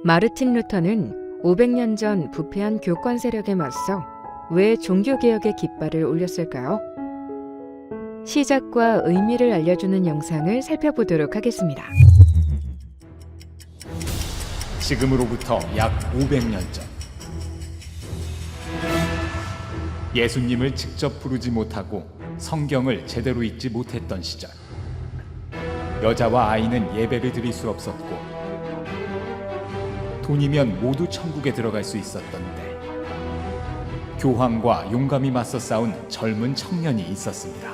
마르틴 루터는 500년 전 부패한 교권 세력에 맞서 왜 종교개혁의 깃발을 올렸을까요? 시작과 의미를 알려주는 영상을 살펴보도록 하겠습니다. 지금으로부터 약 500년 전, 예수님을 직접 부르지 못하고 성경을 제대로 읽지 못했던 시절, 여자와 아이는 예배를 드릴 수 없었고 돈이면 모두 천국에 들어갈 수 있었던데, 교황과 용감히 맞서 싸운 젊은 청년이 있었습니다.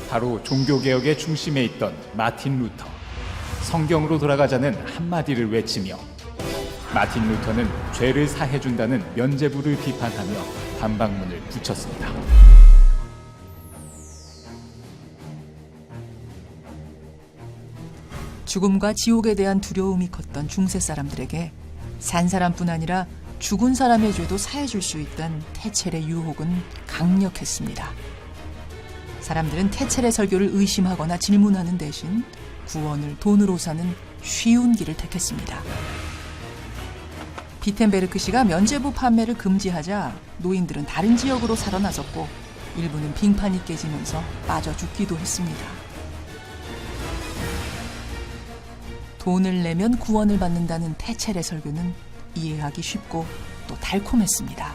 바로 종교개혁의 중심에 있던 마틴 루터. 성경으로 돌아가자는 한마디를 외치며 마틴 루터는 죄를 사해준다는 면죄부를 비판하며 반박문을 붙였습니다. 죽음과 지옥에 대한 두려움이 컸던 중세 사람들에게 산 사람뿐 아니라 죽은 사람의 죄도 사해줄 수 있던 테첼의 유혹은 강력했습니다. 사람들은 테첼의 설교를 의심하거나 질문하는 대신 구원을 돈으로 사는 쉬운 길을 택했습니다. 비텐베르크 씨가 면죄부 판매를 금지하자 노인들은 다른 지역으로 살아나섰고 일부는 빙판이 깨지면서 빠져 죽기도 했습니다. 돈을 내면 구원을 받는다는 테첼의 설교는 이해하기 쉽고 또 달콤했습니다.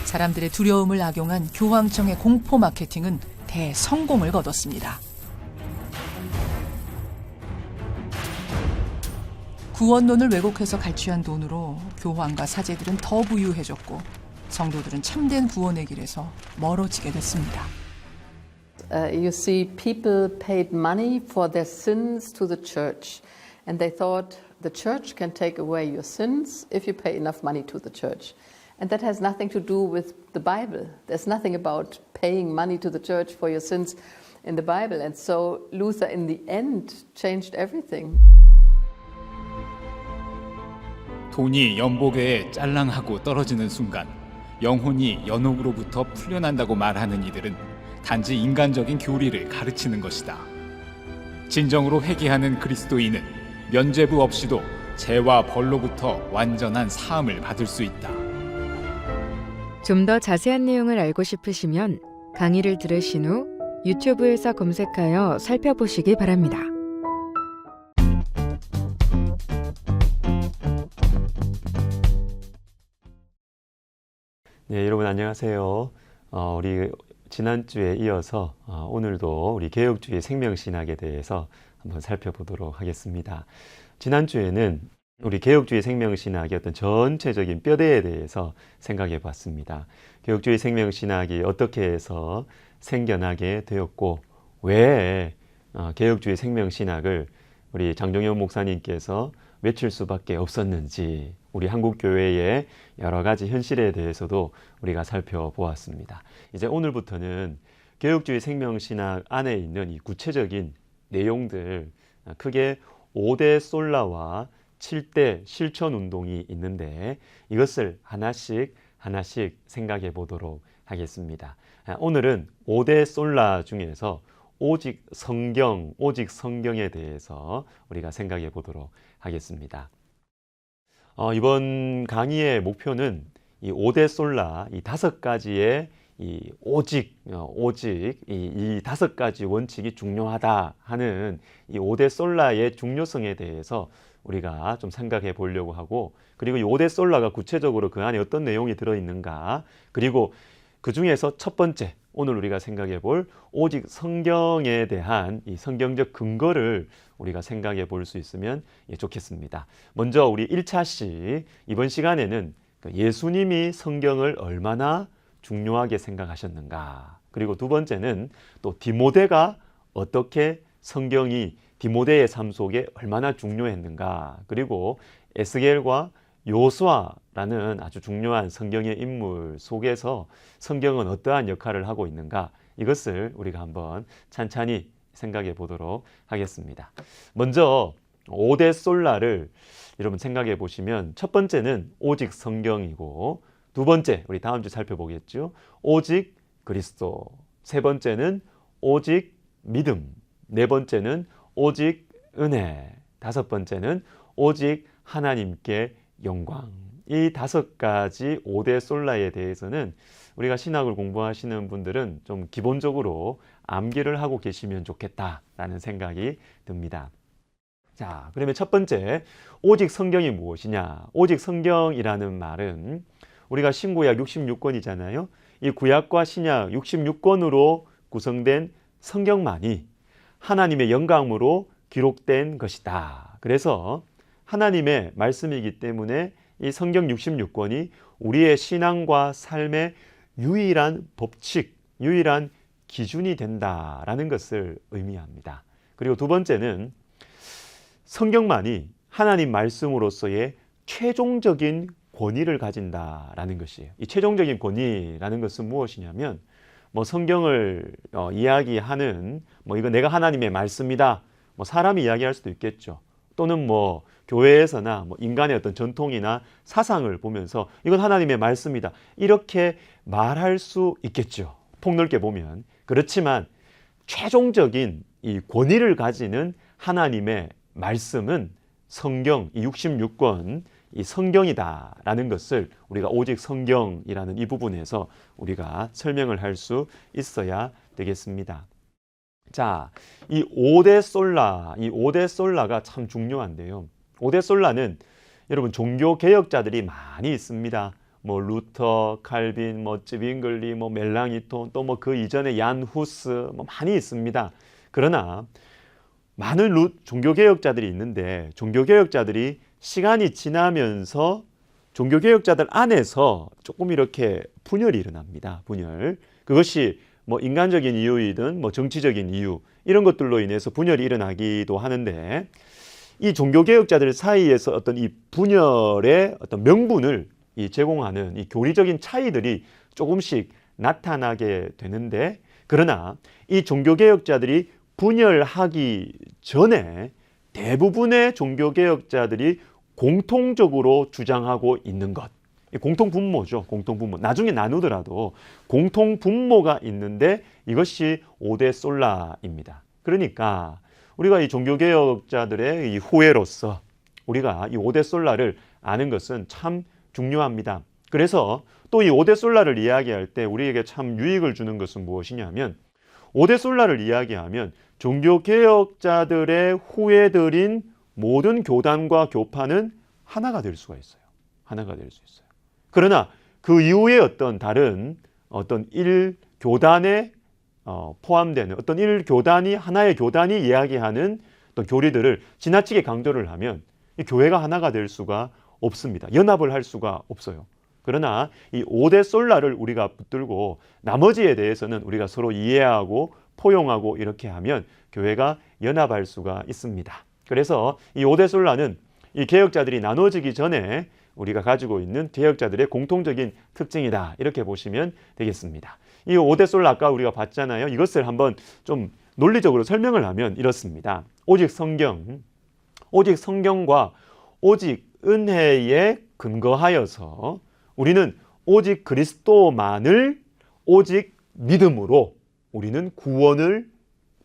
사람들의 두려움을 악용한 교황청의 공포 마케팅은 대성공을 거뒀습니다. 구원론을 왜곡해서 갈취한 돈으로 교황과 사제들은 더 부유해졌고 성도들은 참된 구원의 길에서 멀어지게 됐습니다. You see, people paid money for their sins to the church, and they thought the church can take away your sins if you pay enough money to the church. And that has nothing to do with the Bible. There's nothing about paying money to the church for your sins in the Bible. And so Luther, in the end, changed everything. 돈이 연복에 짤랑하고 떨어지는 순간 영혼이 연옥으로부터 풀려난다고 말하는 이들은 단지 인간적인 교리를 가르치는 것이다. 진정으로 회개하는 그리스도인은 면죄부 없이도 죄와 벌로부터 완전한 사함을 받을 수 있다. 좀 더 자세한 내용을 알고 싶으시면 강의를 들으신 후 유튜브에서 검색하여 살펴보시기 바랍니다. 네, 여러분 안녕하세요. 우리 지난주에 이어서 오늘도 우리 개혁주의 생명신학에 대해서 한번 살펴보도록 하겠습니다. 지난주에는 우리 개혁주의 생명신학의 어떤 전체적인 뼈대에 대해서 생각해 봤습니다. 개혁주의 생명신학이 어떻게 해서 생겨나게 되었고 왜 개혁주의 생명신학을 우리 장정현 목사님께서 외칠 수밖에 없었는지, 우리 한국교회의 여러 가지 현실에 대해서도 우리가 살펴보았습니다. 이제 오늘부터는 개혁주의 생명신학 안에 있는 이 구체적인 내용들, 크게 5대 솔라와 7대 실천운동이 있는데 이것을 하나씩 생각해 보도록 하겠습니다. 오늘은 5대 솔라 중에서 오직 성경에 대해서 우리가 생각해 보도록 하겠습니다. 이번 강의의 목표는 이 5대 솔라, 이 5가지의 이 오직 이 5가지 원칙이 중요하다 하는 이 5대 솔라의 중요성에 대해서 우리가 좀 생각해 보려고 하고, 그리고 이 5대 솔라가 구체적으로 그 안에 어떤 내용이 들어있는가, 그리고 그 중에서 첫 번째, 오늘 우리가 생각해 볼 오직 성경에 대한 이 성경적 근거를 우리가 생각해 볼 수 있으면 좋겠습니다. 먼저 우리 1차씩 이번 시간에는 예수님이 성경을 얼마나 중요하게 생각하셨는가, 그리고 두 번째는 또 디모데가 어떻게 성경이 디모데의 삶 속에 얼마나 중요했는가, 그리고 에스겔과 요수아라는 아주 중요한 성경의 인물 속에서 성경은 어떠한 역할을 하고 있는가, 이것을 우리가 한번 찬찬히 생각해 보도록 하겠습니다. 먼저 5대 솔라를 여러분 생각해 보시면, 첫 번째는 오직 성경이고, 두 번째 우리 다음 주 살펴보겠죠, 오직 그리스도, 세 번째는 오직 믿음, 네 번째는 오직 은혜. 다섯 번째는 오직 하나님께 영광. 이 다섯 가지 5대 솔라에 대해서는 우리가 신학을 공부하시는 분들은 좀 기본적으로 암기를 하고 계시면 좋겠다라는 생각이 듭니다. 자, 그러면 첫 번째, 오직 성경이 무엇이냐? 오직 성경이라는 말은 우리가 신구약 66권이잖아요. 이 구약과 신약 66권으로 구성된 성경만이 하나님의 영광으로 기록된 것이다. 그래서 하나님의 말씀이기 때문에 이 성경 66권이 우리의 신앙과 삶의 유일한 법칙, 유일한 기준이 된다라는 것을 의미합니다. 그리고 두 번째는 성경만이 하나님 말씀으로서의 최종적인 권위를 가진다라는 것이에요. 이 최종적인 권위라는 것은 무엇이냐면 뭐 성경을 이야기하는 이거 내가 하나님의 말씀이다. 사람이 이야기할 수도 있겠죠. 또는 교회에서나 인간의 어떤 전통이나 사상을 보면서 이건 하나님의 말씀이다. 이렇게 말할 수 있겠죠. 폭넓게 보면. 그렇지만 최종적인 이 권위를 가지는 하나님의 말씀은 성경, 이 66권, 이 성경이다라는 것을 우리가 오직 성경이라는 이 부분에서 우리가 설명을 할 수 있어야 되겠습니다. 자, 이 5대 솔라가 참 중요한데요. 5대 솔라는 여러분 종교 개혁자들이 많이 있습니다. 루터, 칼빈, 쯔빙글리, 멜랑이톤, 또 그 이전에 얀 후스 많이 있습니다. 그러나 많은 종교개혁자들이 있는데 종교개혁자들이 시간이 지나면서 종교개혁자들 안에서 조금 이렇게 분열이 일어납니다. 분열. 그것이 인간적인 이유이든 정치적인 이유 이런 것들로 인해서 분열이 일어나기도 하는데 이 종교개혁자들 사이에서 어떤 이 분열의 어떤 명분을 제공하는 이 교리적인 차이들이 조금씩 나타나게 되는데 그러나 이 종교개혁자들이 분열하기 전에 대부분의 종교개혁자들이 공통적으로 주장하고 있는 것. 공통분모죠. 공통분모. 나중에 나누더라도 공통분모가 있는데 이것이 5대 솔라입니다. 그러니까 우리가 이 종교개혁자들의 이 후예로서 우리가 이 5대 솔라를 아는 것은 참 중요합니다. 그래서 또 이 5대 솔라를 이야기할 때 우리에게 참 유익을 주는 것은 무엇이냐면 5대 솔라를 이야기하면 종교개혁자들의 후예들인 모든 교단과 교파는 하나가 될 수가 있어요. 하나가 될 수 있어요. 그러나 그 이후에 어떤 다른 일교단에 포함되는 어떤 일교단이 하나의 교단이 이야기하는 어떤 교리들을 지나치게 강조를 하면 이 교회가 하나가 될 수가 없습니다. 연합을 할 수가 없어요. 그러나 이 5대 솔라를 우리가 붙들고 나머지에 대해서는 우리가 서로 이해하고 포용하고 이렇게 하면 교회가 연합할 수가 있습니다. 그래서 이 5대 솔라는 이 개혁자들이 나눠지기 전에 우리가 가지고 있는 개혁자들의 공통적인 특징이다. 이렇게 보시면 되겠습니다. 이 5대 솔라 아까 우리가 봤잖아요. 이것을 한번 좀 논리적으로 설명을 하면 이렇습니다. 오직 성경과 오직 은혜에 근거하여서 우리는 오직 그리스도만을 오직 믿음으로 우리는 구원을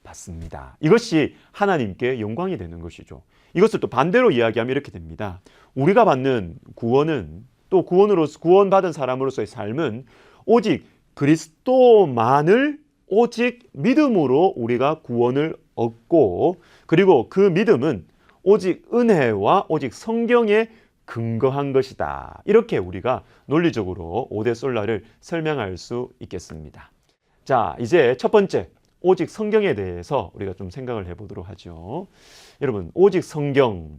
받습니다. 이것이 하나님께 영광이 되는 것이죠. 이것을 또 반대로 이야기하면 이렇게 됩니다. 우리가 받는 구원은 또 구원받은 사람으로서의 삶은 오직 그리스도만을 오직 믿음으로 우리가 구원을 얻고 그리고 그 믿음은 오직 은혜와 오직 성경에 근거한 것이다. 이렇게 우리가 논리적으로 5대 솔라를 설명할 수 있겠습니다. 자, 이제 첫 번째 오직 성경에 대해서 우리가 좀 생각을 해보도록 하죠. 여러분, 오직 성경.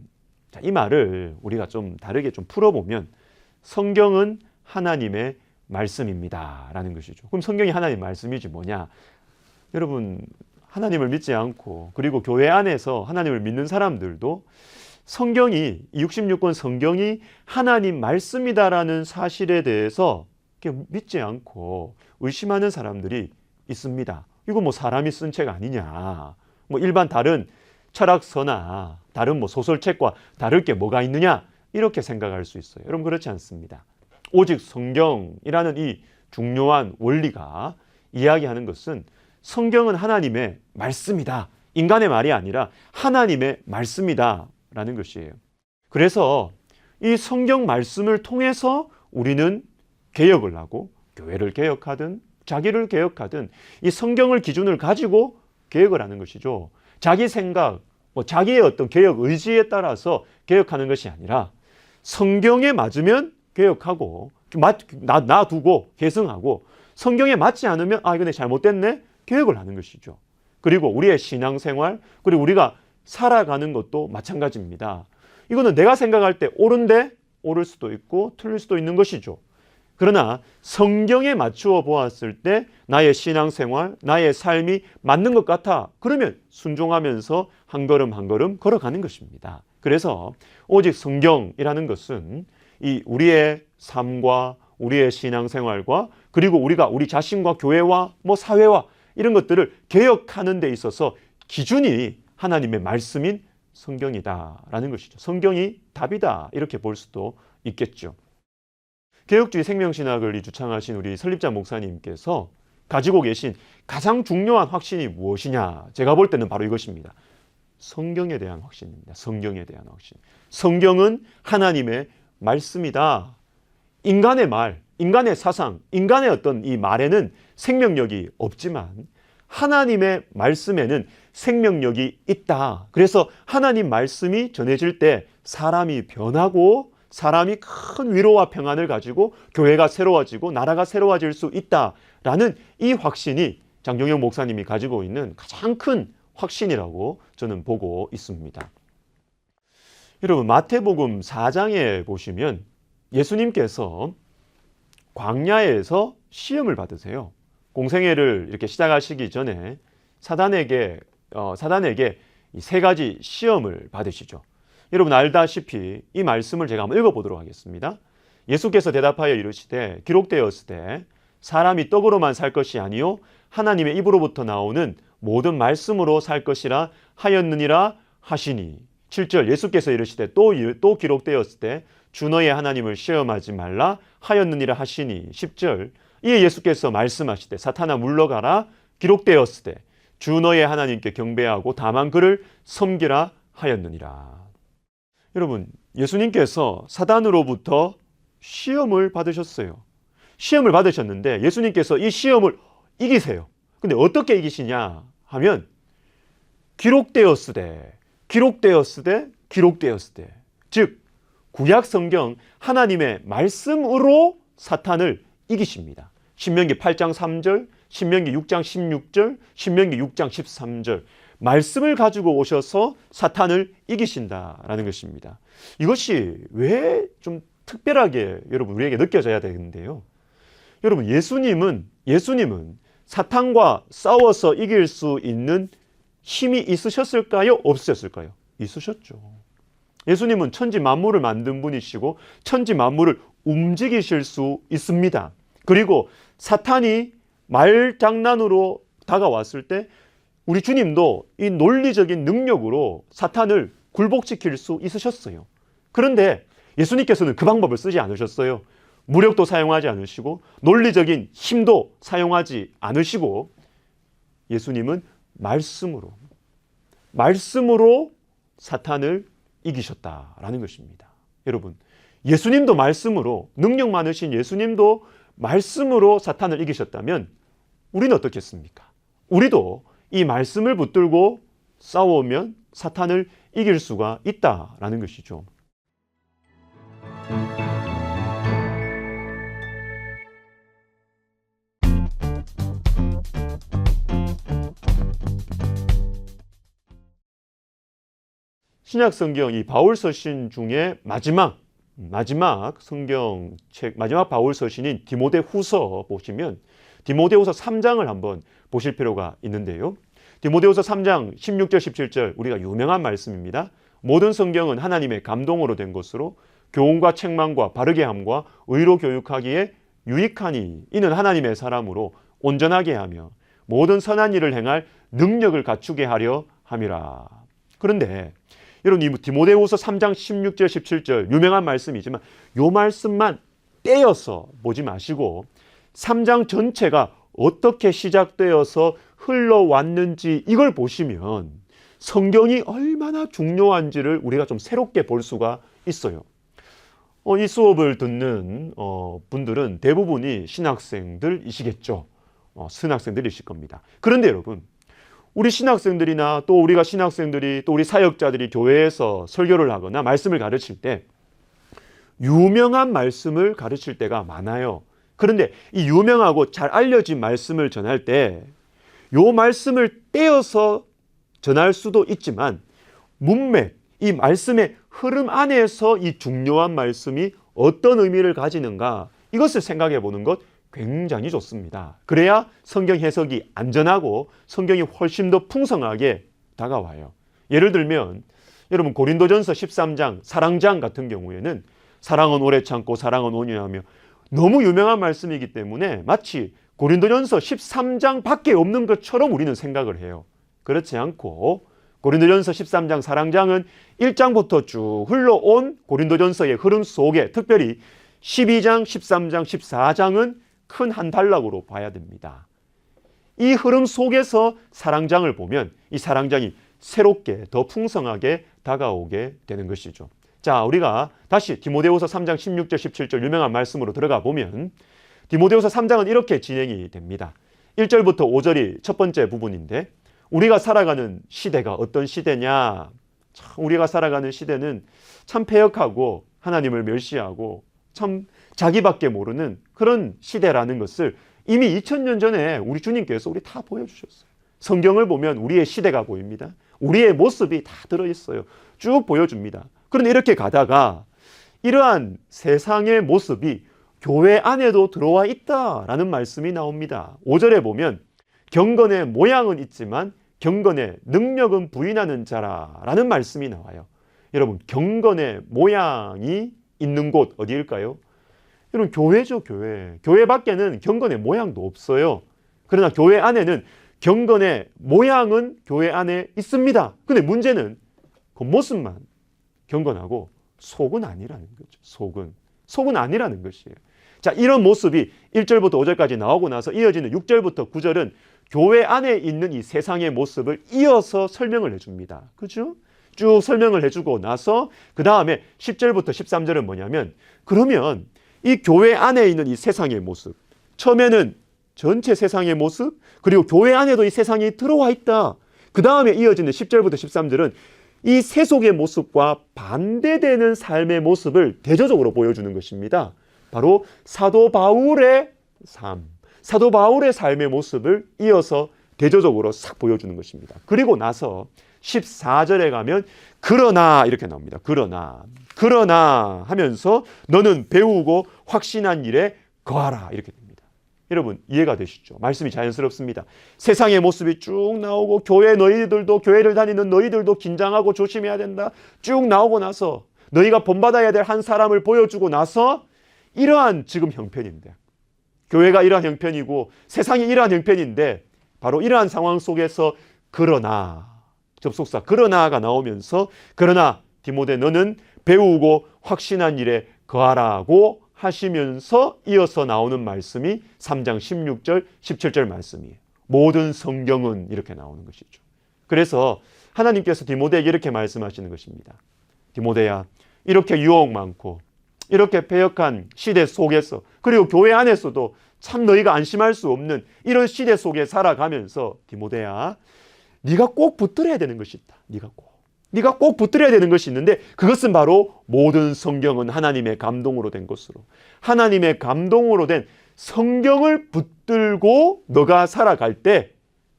자, 이 말을 우리가 좀 다르게 좀 풀어보면 성경은 하나님의 말씀입니다. 라는 것이죠. 그럼 성경이 하나님의 말씀이지 뭐냐? 여러분, 하나님을 믿지 않고 그리고 교회 안에서 하나님을 믿는 사람들도 성경이, 66권 성경이 하나님 말씀이다라는 사실에 대해서 믿지 않고 의심하는 사람들이 있습니다. 이거 사람이 쓴 책 아니냐? 일반 다른 철학서나 다른 소설책과 다를 게 뭐가 있느냐? 이렇게 생각할 수 있어요. 여러분 그렇지 않습니다. 오직 성경이라는 이 중요한 원리가 이야기하는 것은 성경은 하나님의 말씀이다. 인간의 말이 아니라 하나님의 말씀이다라는 것이에요. 그래서 이 성경 말씀을 통해서 우리는 개혁을 하고 교회를 개혁하든 자기를 개혁하든 이 성경을 기준을 가지고 개혁을 하는 것이죠. 자기 생각, 자기의 어떤 개혁 의지에 따라서 개혁하는 것이 아니라 성경에 맞으면 개혁하고 놔두고 계승하고 성경에 맞지 않으면 이거 내 잘못됐네 개혁을 하는 것이죠. 그리고 우리의 신앙생활 그리고 우리가 살아가는 것도 마찬가지입니다. 이거는 내가 생각할 때 옳은데 옳을 수도 있고 틀릴 수도 있는 것이죠. 그러나 성경에 맞추어 보았을 때 나의 신앙생활, 나의 삶이 맞는 것 같아. 그러면 순종하면서 한 걸음 한 걸음 걸어가는 것입니다. 그래서 오직 성경이라는 것은 이 우리의 삶과 우리의 신앙생활과 그리고 우리가 우리 자신과 교회와 사회와 이런 것들을 개혁하는 데 있어서 기준이 하나님의 말씀인 성경이다라는 것이죠. 성경이 답이다 이렇게 볼 수도 있겠죠. 개혁주의 생명신학을 주창하신 우리 설립자 목사님께서 가지고 계신 가장 중요한 확신이 무엇이냐? 제가 볼 때는 바로 이것입니다. 성경에 대한 확신입니다. 성경에 대한 확신. 성경은 하나님의 말씀이다. 인간의 말, 인간의 사상, 인간의 어떤 이 말에는 생명력이 없지만 하나님의 말씀에는 생명력이 있다. 그래서 하나님 말씀이 전해질 때 사람이 변하고 사람이 큰 위로와 평안을 가지고 교회가 새로워지고 나라가 새로워질 수 있다라는 이 확신이 장종영 목사님이 가지고 있는 가장 큰 확신이라고 저는 보고 있습니다. 여러분 마태복음 4장에 보시면 예수님께서 광야에서 시험을 받으세요. 공생애를 이렇게 시작하시기 전에 사단에게 이 세 가지 시험을 받으시죠. 여러분 알다시피 이 말씀을 제가 한번 읽어보도록 하겠습니다. 예수께서 대답하여 이르시되 기록되었으되 사람이 떡으로만 살 것이 아니요 하나님의 입으로부터 나오는 모든 말씀으로 살 것이라 하였느니라 하시니 7절 예수께서 이르시되 또 기록되었으되 주 너의 하나님을 시험하지 말라 하였느니라 하시니 10절 이에 예수께서 말씀하시되 사탄아 물러가라 기록되었으되 주 너의 하나님께 경배하고 다만 그를 섬기라 하였느니라. 여러분 예수님께서 사단으로부터 시험을 받으셨어요. 시험을 받으셨는데 예수님께서 이 시험을 이기세요. 근데 어떻게 이기시냐 하면 기록되었으되 즉 구약 성경 하나님의 말씀으로 사탄을 이기십니다. 신명기 8장 3절, 신명기 6장 16절, 신명기 6장 13절 말씀을 가지고 오셔서 사탄을 이기신다라는 것입니다. 이것이 왜 좀 특별하게 여러분 우리에게 느껴져야 되는데요. 여러분 예수님은 사탄과 싸워서 이길 수 있는 힘이 있으셨을까요? 없으셨을까요? 있으셨죠. 예수님은 천지 만물을 만든 분이시고 천지 만물을 움직이실 수 있습니다. 그리고 사탄이 말장난으로 다가왔을 때 우리 주님도 이 논리적인 능력으로 사탄을 굴복시킬 수 있으셨어요. 그런데 예수님께서는 그 방법을 쓰지 않으셨어요. 무력도 사용하지 않으시고 논리적인 힘도 사용하지 않으시고 예수님은 말씀으로 사탄을 이기셨다라는 것입니다. 여러분 예수님도 말씀으로 능력 많으신 예수님도 말씀으로 사탄을 이기셨다면 우리는 어떻겠습니까? 우리도 이 말씀을 붙들고 싸우면 사탄을 이길 수가 있다라는 것이죠. 신약 성경 이 바울 서신 중에 마지막 성경책 마지막 바울 서신인 디모데후서 보시면 디모데후서 3장을 한번 보실 필요가 있는데요. 디모데후서 3장 16절 17절 우리가 유명한 말씀입니다. 모든 성경은 하나님의 감동으로 된 것으로 교훈과 책망과 바르게 함과 의로 교육하기에 유익하니 이는 하나님의 사람으로 온전하게 하며 모든 선한 일을 행할 능력을 갖추게 하려 함이라. 그런데 여러분 이 디모데후서 3장 16절 17절 유명한 말씀이지만 이 말씀만 떼어서 보지 마시고 3장 전체가 어떻게 시작되어서 흘러왔는지 이걸 보시면 성경이 얼마나 중요한지를 우리가 좀 새롭게 볼 수가 있어요. 이 수업을 듣는 분들은 대부분이 신학생들이시겠죠. 신학생들이실 겁니다. 그런데 여러분, 우리 신학생들이나 또 우리가 신학생들이 또 우리 사역자들이 교회에서 설교를 하거나 말씀을 가르칠 때 유명한 말씀을 가르칠 때가 많아요. 그런데 이 유명하고 잘 알려진 말씀을 전할 때 요 말씀을 떼어서 전할 수도 있지만 문맥, 이 말씀의 흐름 안에서 이 중요한 말씀이 어떤 의미를 가지는가, 이것을 생각해 보는 것 굉장히 좋습니다. 그래야 성경 해석이 안전하고 성경이 훨씬 더 풍성하게 다가와요. 예를 들면 여러분 고린도전서 13장 사랑장 같은 경우에는 사랑은 오래 참고 사랑은 온유하며 너무 유명한 말씀이기 때문에 마치 고린도전서 13장 밖에 없는 것처럼 우리는 생각을 해요. 그렇지 않고 고린도전서 13장 사랑장은 1장부터 쭉 흘러온 고린도전서의 흐름 속에 특별히 12장, 13장, 14장은 큰 한 단락으로 봐야 됩니다. 이 흐름 속에서 사랑장을 보면 이 사랑장이 새롭게 더 풍성하게 다가오게 되는 것이죠. 자, 우리가 다시 디모데후서 3장 16절 17절 유명한 말씀으로 들어가 보면 디모데후서 3장은 이렇게 진행이 됩니다. 1절부터 5절이 첫 번째 부분인데 우리가 살아가는 시대가 어떤 시대냐? 참 우리가 살아가는 시대는 참 패역하고 하나님을 멸시하고 참 자기밖에 모르는 그런 시대라는 것을 이미 2000년 전에 우리 주님께서 우리 다 보여주셨어요. 성경을 보면 우리의 시대가 보입니다. 우리의 모습이 다 들어있어요. 쭉 보여줍니다. 그런데 이렇게 가다가 이러한 세상의 모습이 교회 안에도 들어와 있다라는 말씀이 나옵니다. 5절에 보면 경건의 모양은 있지만 경건의 능력은 부인하는 자라라는 말씀이 나와요. 여러분, 경건의 모양이 있는 곳 어디일까요? 여러분, 교회죠, 교회. 교회 밖에는 경건의 모양도 없어요. 그러나 교회 안에는 경건의 모양은 교회 안에 있습니다. 근데 문제는 그 모습만 경건하고 속은 아니라는 거죠. 속은 아니라는 것이에요. 자, 이런 모습이 1절부터 5절까지 나오고 나서 이어지는 6절부터 9절은 교회 안에 있는 이 세상의 모습을 이어서 설명을 해줍니다. 그죠? 쭉 설명을 해주고 나서 그 다음에 10절부터 13절은 뭐냐면 그러면 이 교회 안에 있는 이 세상의 모습, 처음에는 전체 세상의 모습, 그리고 교회 안에도 이 세상이 들어와 있다. 그 다음에 이어지는 10절부터 13절은 이 세속의 모습과 반대되는 삶의 모습을 대조적으로 보여주는 것입니다. 바로 사도 바울의 삶, 사도 바울의 삶의 모습을 이어서 대조적으로 싹 보여주는 것입니다. 그리고 나서 14절에 가면 그러나 이렇게 나옵니다. 그러나 하면서 너는 배우고 확신한 일에 거하라 이렇게 됩니다. 여러분 이해가 되시죠? 말씀이 자연스럽습니다. 세상의 모습이 쭉 나오고 교회를 다니는 너희들도 긴장하고 조심해야 된다. 쭉 나오고 나서 너희가 본받아야 될 한 사람을 보여주고 나서 이러한 지금 형편인데 교회가 이러한 형편이고 세상이 이러한 형편인데 바로 이러한 상황 속에서 그러나 접속사 그러나가 나오면서 그러나 디모데 너는 배우고 확신한 일에 거하라고 하시면서 이어서 나오는 말씀이 3장 16절 17절 말씀이에요. 모든 성경은 이렇게 나오는 것이죠. 그래서 하나님께서 디모데에게 이렇게 말씀하시는 것입니다. 디모데야 이렇게 유혹 많고 이렇게 패역한 시대 속에서 그리고 교회 안에서도 참 너희가 안심할 수 없는 이런 시대 속에 살아가면서 디모데야 네가 꼭 붙들어야 되는 것이 있다. 네가 꼭 붙들어야 되는 것이 있는데 그것은 바로 모든 성경은 하나님의 감동으로 된 것으로 하나님의 감동으로 된 성경을 붙들고 너가 살아갈 때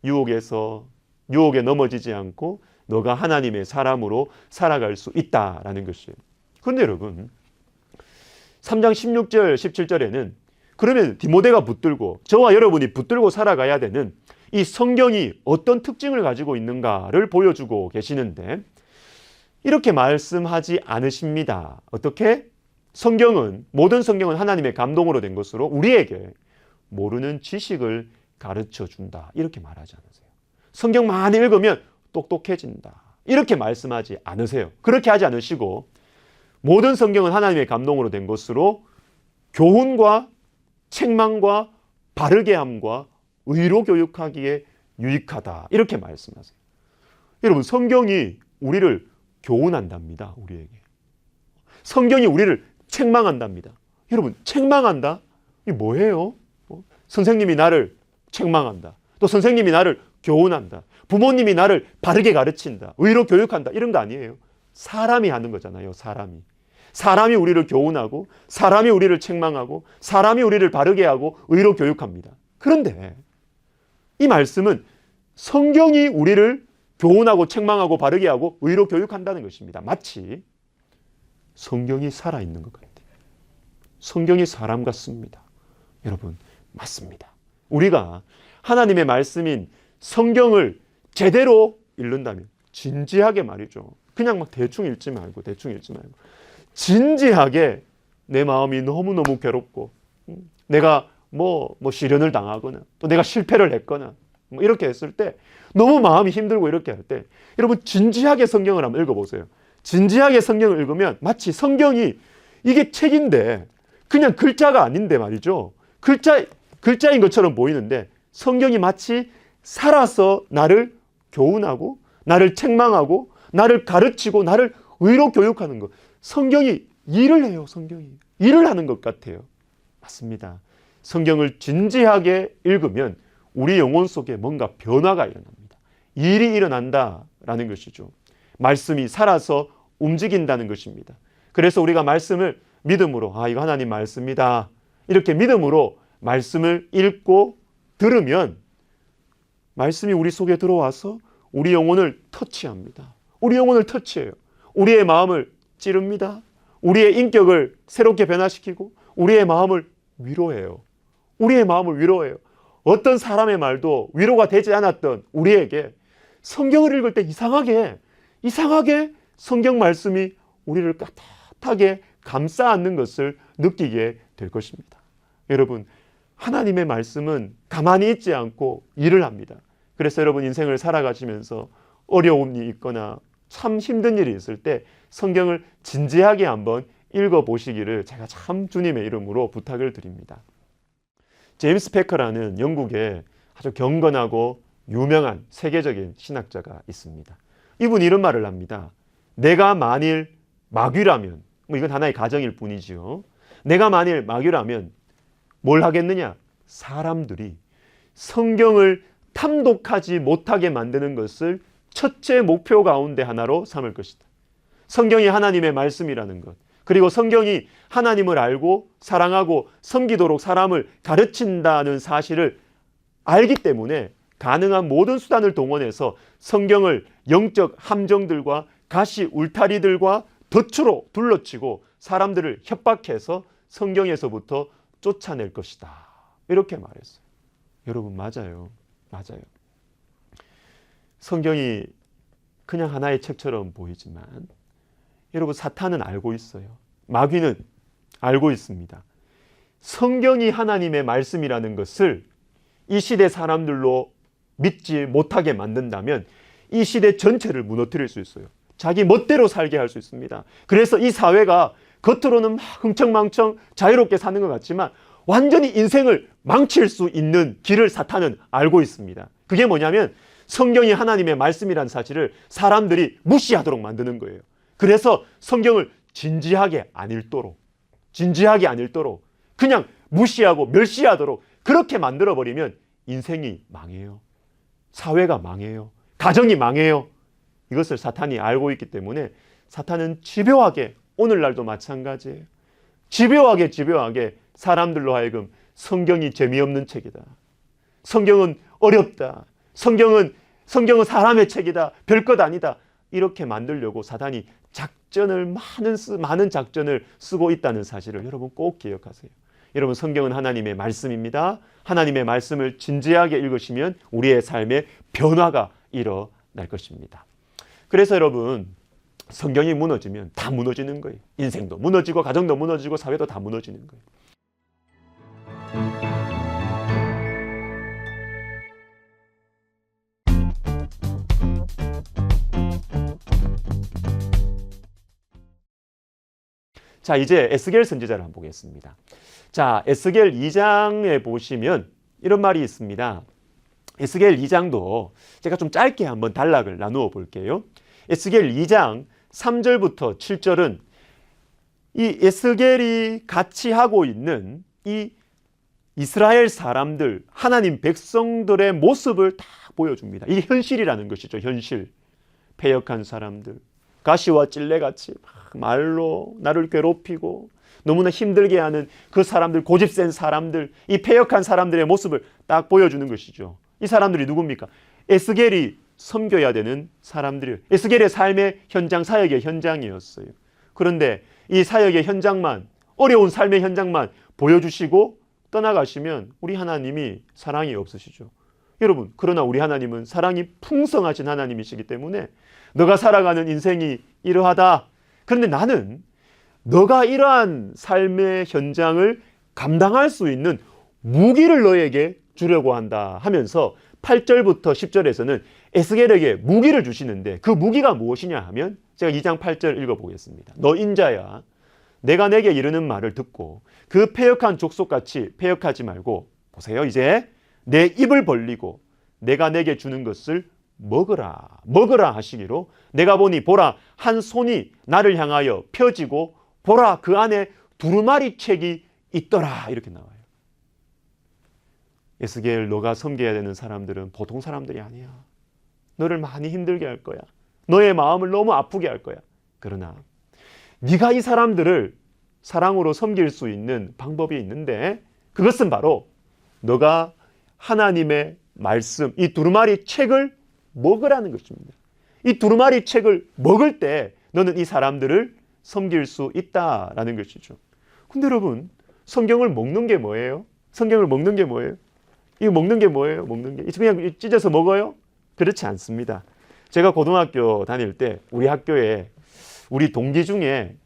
유혹에 넘어지지 않고 너가 하나님의 사람으로 살아갈 수 있다라는 것이에요. 그런데 여러분 3장 16절 17절에는 그러면 디모데가 붙들고 저와 여러분이 붙들고 살아가야 되는 이 성경이 어떤 특징을 가지고 있는가를 보여주고 계시는데 이렇게 말씀하지 않으십니다. 어떻게? 모든 성경은 하나님의 감동으로 된 것으로 우리에게 모르는 지식을 가르쳐 준다. 이렇게 말하지 않으세요. 성경 많이 읽으면 똑똑해진다. 이렇게 말씀하지 않으세요. 그렇게 하지 않으시고 모든 성경은 하나님의 감동으로 된 것으로 교훈과 책망과 바르게 함과 의로 교육하기에 유익하다. 이렇게 말씀하세요. 여러분, 성경이 우리를 교훈한답니다. 우리에게. 성경이 우리를 책망한답니다. 여러분, 책망한다? 이게 뭐예요? 선생님이 나를 책망한다. 또 선생님이 나를 교훈한다. 부모님이 나를 바르게 가르친다. 의로 교육한다. 이런 거 아니에요. 사람이 하는 거잖아요. 사람이 우리를 교훈하고, 사람이 우리를 책망하고, 사람이 우리를 바르게 하고 의로 교육합니다. 그런데 이 말씀은 성경이 우리를 교훈하고 책망하고 바르게 하고 의로 교육한다는 것입니다. 마치 성경이 살아있는 것 같아요. 성경이 사람 같습니다. 여러분, 맞습니다. 우리가 하나님의 말씀인 성경을 제대로 읽는다면, 진지하게 말이죠. 그냥 막 대충 읽지 말고 진지하게 내 마음이 너무너무 괴롭고, 내가 시련을 당하거나 또 내가 실패를 했거나 이렇게 했을 때, 너무 마음이 힘들고 이렇게 할 때, 여러분 진지하게 성경을 한번 읽어보세요. 진지하게 성경을 읽으면 마치 성경이 이게 책인데 그냥 글자가 아닌데 말이죠. 글자인 것처럼 보이는데, 성경이 마치 살아서 나를 교훈하고 나를 책망하고 나를 가르치고 나를 의로 교육하는 것. 성경이 일을 해요. 성경이 일을 하는 것 같아요. 맞습니다. 성경을 진지하게 읽으면 우리 영혼 속에 뭔가 변화가 일어납니다. 일이 일어난다라는 것이죠. 말씀이 살아서 움직인다는 것입니다. 그래서 우리가 말씀을 믿음으로, 이거 하나님 말씀이다, 이렇게 믿음으로 말씀을 읽고 들으면 말씀이 우리 속에 들어와서 우리 영혼을 터치합니다. 우리 영혼을 터치해요. 우리의 마음을 찌릅니다. 우리의 인격을 새롭게 변화시키고 우리의 마음을 위로해요. 우리의 마음을 위로해요. 어떤 사람의 말도 위로가 되지 않았던 우리에게 성경을 읽을 때 이상하게 성경 말씀이 우리를 따뜻하게 감싸 안는 것을 느끼게 될 것입니다. 여러분, 하나님의 말씀은 가만히 있지 않고 일을 합니다. 그래서 여러분, 인생을 살아가시면서 어려움이 있거나 참 힘든 일이 있을 때 성경을 진지하게 한번 읽어보시기를 제가 참 주님의 이름으로 부탁을 드립니다. 제임스 패커라는 영국의 아주 경건하고 유명한 세계적인 신학자가 있습니다. 이분이 이런 말을 합니다. 내가 만일 마귀라면, 이건 하나의 가정일 뿐이지요. 내가 만일 마귀라면 뭘 하겠느냐? 사람들이 성경을 탐독하지 못하게 만드는 것을 첫째 목표 가운데 하나로 삼을 것이다. 성경이 하나님의 말씀이라는 것, 그리고 성경이 하나님을 알고 사랑하고 섬기도록 사람을 가르친다는 사실을 알기 때문에 가능한 모든 수단을 동원해서 성경을 영적 함정들과 가시 울타리들과 덫으로 둘러치고 사람들을 협박해서 성경에서부터 쫓아낼 것이다. 이렇게 말했어요. 여러분, 맞아요. 성경이 그냥 하나의 책처럼 보이지만 여러분, 사탄은 알고 있어요. 마귀는 알고 있습니다. 성경이 하나님의 말씀이라는 것을 이 시대 사람들로 믿지 못하게 만든다면 이 시대 전체를 무너뜨릴 수 있어요. 자기 멋대로 살게 할 수 있습니다. 그래서 이 사회가 겉으로는 막 흥청망청 자유롭게 사는 것 같지만 완전히 인생을 망칠 수 있는 길을 사탄은 알고 있습니다. 그게 뭐냐면 성경이 하나님의 말씀이라는 사실을 사람들이 무시하도록 만드는 거예요. 그래서 성경을 진지하게 안 읽도록 그냥 무시하고 멸시하도록 그렇게 만들어버리면 인생이 망해요. 사회가 망해요. 가정이 망해요. 이것을 사탄이 알고 있기 때문에 사탄은 집요하게, 오늘날도 마찬가지예요. 집요하게 사람들로 하여금 성경이 재미없는 책이다. 성경은 어렵다. 성경은 사람의 책이다. 별것 아니다. 이렇게 만들려고 사탄이 많은 작전을 쓰고 있다는 사실을 여러분 꼭 기억하세요. 여러분, 성경은 하나님의 말씀입니다. 하나님의 말씀을 진지하게 읽으시면 우리의 삶에 변화가 일어날 것입니다. 그래서 여러분, 성경이 무너지면 다 무너지는 거예요. 인생도 무너지고 가정도 무너지고 사회도 다 무너지는 거예요. 자, 이제 에스겔 선지자를 한번 보겠습니다. 자, 에스겔 2장에 보시면 이런 말이 있습니다. 에스겔 2장도 제가 좀 짧게 한번 단락을 나누어 볼게요. 에스겔 2장 3절부터 7절은 이 에스겔이 같이 하고 있는 이 이스라엘 사람들, 하나님 백성들의 모습을 다 보여줍니다. 이게 현실이라는 것이죠. 현실. 패역한 사람들, 가시와 찔레같이 말로 나를 괴롭히고 너무나 힘들게 하는 그 사람들, 고집센 사람들, 이 패역한 사람들의 모습을 딱 보여주는 것이죠. 이 사람들이 누굽니까? 에스겔이 섬겨야 되는 사람들이에요. 에스겔의 삶의 현장, 사역의 현장이었어요. 그런데 이 사역의 현장만, 어려운 삶의 현장만 보여주시고 떠나가시면 우리 하나님이 사랑이 없으시죠. 여러분, 그러나 우리 하나님은 사랑이 풍성하신 하나님이시기 때문에 너가 살아가는 인생이 이러하다. 그런데 나는 너가 이러한 삶의 현장을 감당할 수 있는 무기를 너에게 주려고 한다 하면서 8절부터 10절에서는 에스겔에게 무기를 주시는데 그 무기가 무엇이냐 하면 제가 2장 8절 읽어보겠습니다. 너 인자야, 내가 내게 이르는 말을 듣고 그 패역한 족속같이 패역하지 말고 보세요. 이제 내 입을 벌리고 내가 내게 주는 것을 먹으라 하시기로 내가 보니 보라 한 손이 나를 향하여 펴지고 보라 그 안에 두루마리 책이 있더라 이렇게 나와요. 에스겔, 너가 섬겨야 되는 사람들은 보통 사람들이 아니야. 너를 많이 힘들게 할 거야. 너의 마음을 너무 아프게 할 거야. 그러나 네가 이 사람들을 사랑으로 섬길 수 있는 방법이 있는데 그것은 바로 너가 하나님의 말씀, 이 두루마리 책을 먹으라는 것입니다. 이 두루마리 책을 먹을 때 너는 이 사람들을 섬길 수 있다라는 것이죠. 근데 여러분, 성경을 먹는 게 뭐예요? 성경을 먹는 게 뭐예요? 이거 먹는 게 뭐예요? 먹는 게 그냥 찢어서 먹어요? 그렇지 않습니다. 제가 고등학교 다닐 때 우리 학교에 우리 동기 중에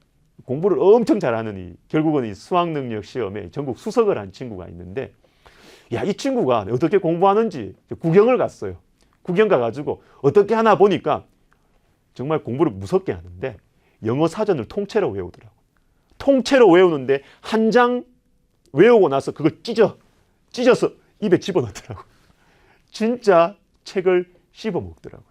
공부를 엄청 잘하는 결국은 이 수학능력 시험에 전국 수석을 한 친구가 있는데 야, 이 친구가 어떻게 공부하는지 구경을 갔어요. 구경 가가지고 어떻게 하나 보니까 정말 공부를 무섭게 하는데 영어 사전을 통째로 외우더라고요. 통째로 외우는데 한 장 외우고 나서 그걸 찢어서 입에 집어넣더라고요. 진짜 책을 씹어 먹더라고요.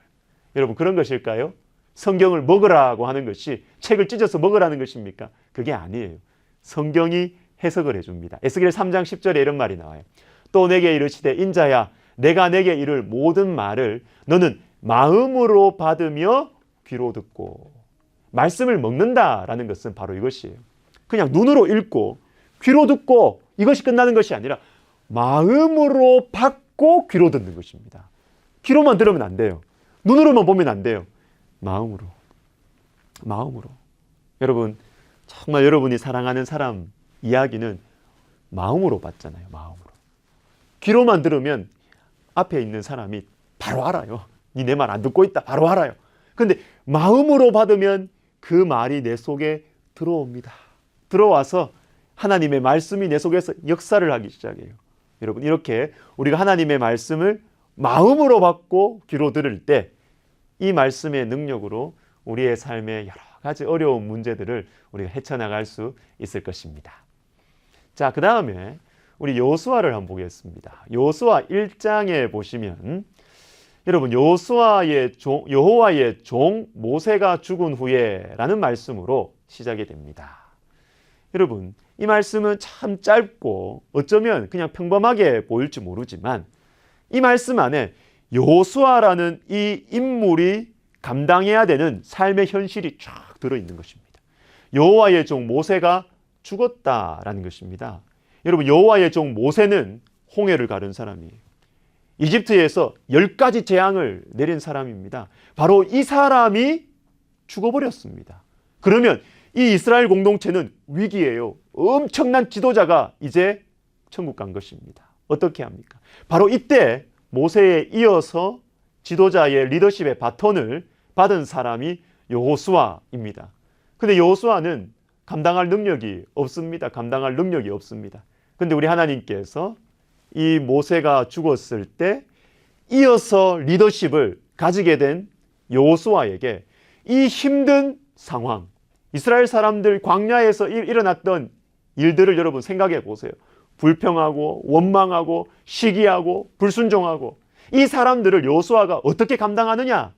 여러분, 그런 것일까요? 성경을 먹으라고 하는 것이 책을 찢어서 먹으라는 것입니까? 그게 아니에요. 성경이 해석을 해줍니다. 에스겔 3장 10절에 이런 말이 나와요. 또 내게 이르시되 인자야, 내가 내게 이를 모든 말을 너는 마음으로 받으며 귀로 듣고. 말씀을 먹는다라는 것은 바로 이것이에요. 그냥 눈으로 읽고 귀로 듣고 이것이 끝나는 것이 아니라 마음으로 받고 귀로 듣는 것입니다. 귀로만 들으면 안 돼요. 눈으로만 보면 안 돼요. 마음으로. 여러분, 정말 여러분이 사랑하는 사람 이야기는 마음으로 받잖아요. 마음으로. 귀로만 들으면 앞에 있는 사람이 바로 알아요. 니 내 말 안 듣고 있다. 바로 알아요. 근데 마음으로 받으면 그 말이 내 속에 들어옵니다. 들어와서 하나님의 말씀이 내 속에서 역사를 하기 시작해요. 여러분, 이렇게 우리가 하나님의 말씀을 마음으로 받고 귀로 들을 때 이 말씀의 능력으로 우리의 삶의 여러 가지 어려운 문제들을 우리가 헤쳐나갈 수 있을 것입니다. 자, 그 다음에 우리 여호수아를 한번 보겠습니다. 여호수아 1장에 보시면 여러분, 여호와의 종 모세가 죽은 후에 라는 말씀으로 시작이 됩니다. 여러분, 이 말씀은 참 짧고 어쩌면 그냥 평범하게 보일지 모르지만 이 말씀 안에 여호수아라는 이 인물이 감당해야 되는 삶의 현실이 쫙 들어있는 것입니다. 여호와의 종 모세가 죽었다라는 것입니다. 여러분, 여호와의 종 모세는 홍해를 가른 사람이에요. 이집트에서 10가지 재앙을 내린 사람입니다. 바로 이 사람이 죽어버렸습니다. 그러면 이 이스라엘 공동체는 위기예요. 엄청난 지도자가 이제 천국 간 것입니다. 어떻게 합니까? 바로 이때 모세에 이어서 지도자의 리더십의 바톤을 받은 사람이 여호수아입니다. 근데 여호수아는 감당할 능력이 없습니다. 근데 우리 하나님께서 이 모세가 죽었을 때 이어서 리더십을 가지게 된 여호수아에게 이 힘든 상황, 이스라엘 사람들 광야에서 일어났던 일들을 여러분 생각해 보세요. 불평하고 원망하고 시기하고 불순종하고 이 사람들을 여호수아가 어떻게 감당하느냐?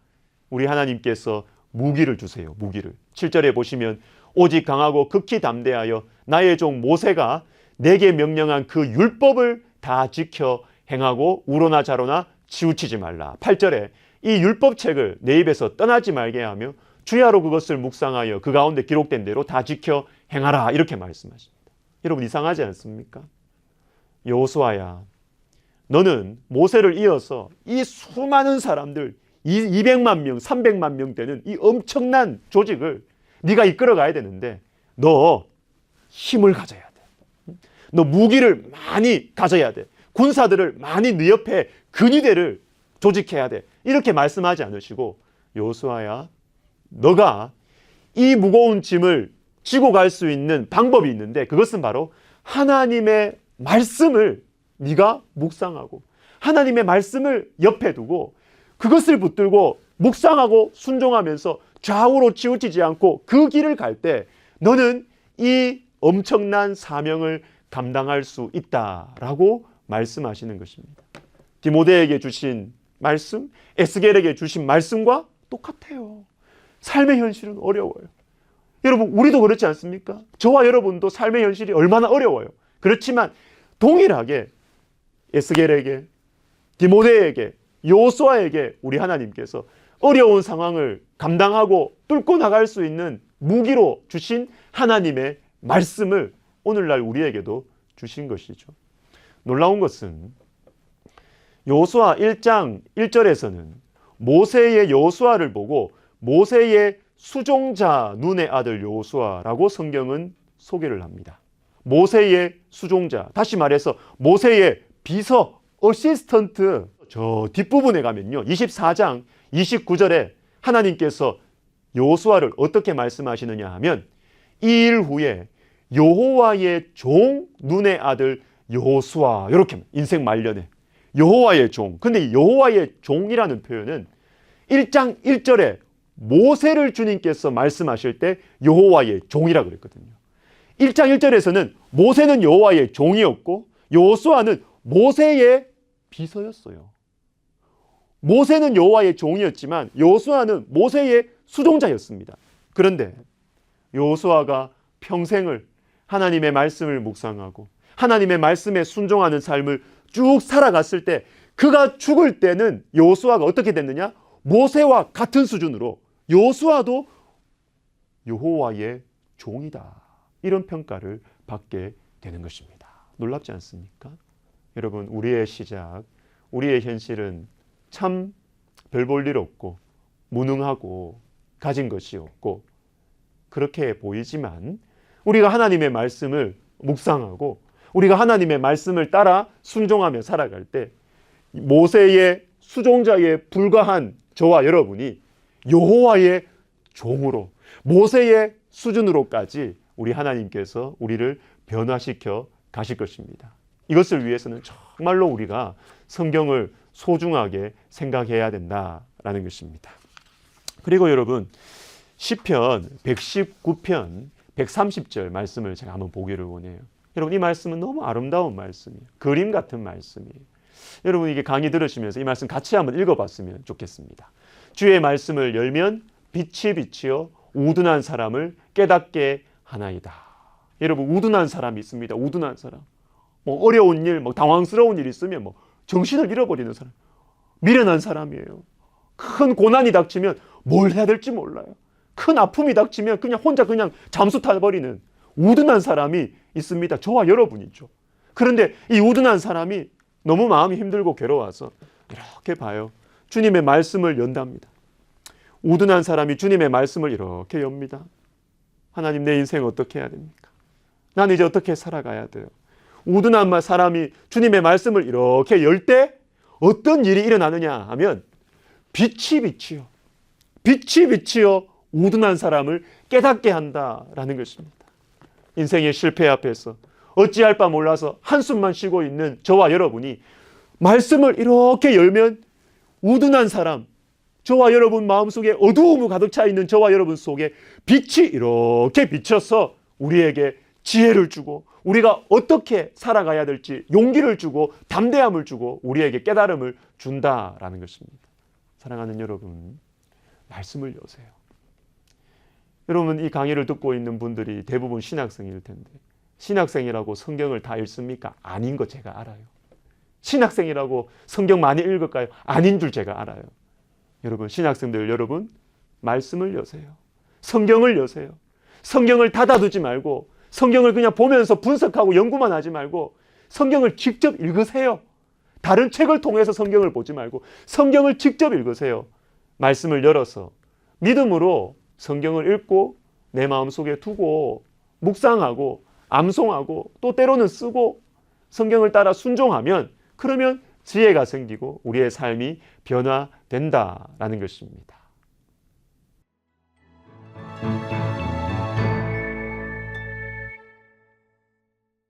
우리 하나님께서 무기를 주세요. 무기를. 7절에 보시면 오직 강하고 극히 담대하여 나의 종 모세가 내게 명령한 그 율법을 다 지켜 행하고 우로나 좌로나 치우치지 말라. 8절에 이 율법책을 내 입에서 떠나지 말게 하며 주야로 그것을 묵상하여 그 가운데 기록된 대로 다 지켜 행하라. 이렇게 말씀하십니다. 여러분 이상하지 않습니까? 여호수아야, 너는 모세를 이어서 이 수많은 사람들 200만 명, 300만 명 되는 이 엄청난 조직을 네가 이끌어 가야 되는데 너 힘을 가져야 돼. 너 무기를 많이 가져야 돼. 군사들을 많이 네 옆에 근위대를 조직해야 돼. 이렇게 말씀하지 않으시고 여호수아야, 너가 이 무거운 짐을 지고 갈 수 있는 방법이 있는데 그것은 바로 하나님의 말씀을 네가 묵상하고 하나님의 말씀을 옆에 두고 그것을 붙들고 묵상하고 순종하면서 좌우로 치우치지 않고 그 길을 갈 때 너는 이 엄청난 사명을 감당할 수 있다라고 말씀하시는 것입니다. 디모데에게 주신 말씀, 에스겔에게 주신 말씀과 똑같아요. 삶의 현실은 어려워요. 여러분 우리도 그렇지 않습니까? 저와 여러분도 삶의 현실이 얼마나 어려워요. 그렇지만 동일하게 에스겔에게, 디모데에게, 여호수아에게 우리 하나님께서 어려운 상황을 감당하고 뚫고 나갈 수 있는 무기로 주신 하나님의 말씀을 오늘날 우리에게도 주신 것이죠. 놀라운 것은 여호수아 1장 1절에서는 모세의 여호수아를 보고 모세의 수종자 눈의 아들 여호수아라고 성경은 소개를 합니다. 모세의 수종자, 다시 말해서 모세의 비서, 어시스턴트. 저 뒷부분에 가면요 24장 29절에 하나님께서 여호수아를 어떻게 말씀하시느냐 하면 이 일 후에 여호와의 종 눈의 아들 여호수아, 이렇게 인생 말년에 여호와의 종. 근데 여호와의 종이라는 표현은 1장 1절에 모세를 주님께서 말씀하실 때 여호와의 종이라고 그랬거든요. 1장 1절에서는 모세는 여호와의 종이었고 여호수아는 모세의 비서였어요. 모세는 여호와의 종이었지만 여호수아는 모세의 수종자였습니다. 그런데 여호수아가 평생을 하나님의 말씀을 묵상하고 하나님의 말씀에 순종하는 삶을 쭉 살아갔을 때 그가 죽을 때는 여호수아가 어떻게 됐느냐? 모세와 같은 수준으로 여호수아도 여호와의 종이다. 이런 평가를 받게 되는 것입니다. 놀랍지 않습니까? 여러분 우리의 시작, 우리의 현실은 참 별 볼 일 없고 무능하고 가진 것이 없고 그렇게 보이지만 우리가 하나님의 말씀을 묵상하고 우리가 하나님의 말씀을 따라 순종하며 살아갈 때 모세의 수종자에 불과한 저와 여러분이 여호와의 종으로 모세의 수준으로까지 우리 하나님께서 우리를 변화시켜 가실 것입니다. 이것을 위해서는 정말로 우리가 성경을 소중하게 생각해야 된다라는 것입니다. 그리고 여러분 시편 119편 130절 말씀을 제가 한번 보기를 원해요. 여러분 이 말씀은 너무 아름다운 말씀이에요. 그림 같은 말씀이에요. 여러분 이게 강의 들으시면서 이 말씀 같이 한번 읽어봤으면 좋겠습니다. 주의 말씀을 열면 빛이 비치어 우둔한 사람을 깨닫게 하나이다. 여러분 우둔한 사람이 있습니다. 우둔한 사람. 뭐 어려운 일, 뭐 당황스러운 일 있으면 뭐 정신을 잃어버리는 사람. 미련한 사람이에요. 큰 고난이 닥치면 뭘 해야 될지 몰라요. 큰 아픔이 닥치면 그냥 혼자 잠수 타버리는 우둔한 사람이 있습니다. 저와 여러분이죠. 그런데 이 우둔한 사람이 너무 마음이 힘들고 괴로워서 이렇게 봐요. 주님의 말씀을 연답니다. 우둔한 사람이 주님의 말씀을 이렇게 엽니다. 하나님 내 인생 어떻게 해야 됩니까? 나는 이제 어떻게 살아가야 돼요? 우둔한 사람이 주님의 말씀을 이렇게 열 때 어떤 일이 일어나느냐 하면 빛이 비치어 우둔한 사람을 깨닫게 한다라는 것입니다. 인생의 실패 앞에서 어찌할 바 몰라서 한숨만 쉬고 있는 저와 여러분이 말씀을 이렇게 열면 우둔한 사람, 저와 여러분 마음속에 어두움이 가득 차 있는 저와 여러분 속에 빛이 이렇게 비쳐서 우리에게 지혜를 주고 우리가 어떻게 살아가야 될지 용기를 주고 담대함을 주고 우리에게 깨달음을 준다라는 것입니다. 사랑하는 여러분, 말씀을 여세요. 여러분, 이 강의를 듣고 있는 분들이 대부분 신학생일 텐데 신학생이라고 성경을 다 읽습니까? 아닌 거 제가 알아요. 신학생이라고 성경 많이 읽을까요? 아닌 줄 제가 알아요. 여러분, 신학생들 여러분, 말씀을 여세요. 성경을 여세요. 성경을 닫아두지 말고 성경을 그냥 보면서 분석하고 연구만 하지 말고 성경을 직접 읽으세요. 다른 책을 통해서 성경을 보지 말고 성경을 직접 읽으세요. 말씀을 열어서 믿음으로 성경을 읽고 내 마음속에 두고 묵상하고 암송하고 또 때로는 쓰고 성경을 따라 순종하면 그러면 지혜가 생기고 우리의 삶이 변화된다라는 것입니다.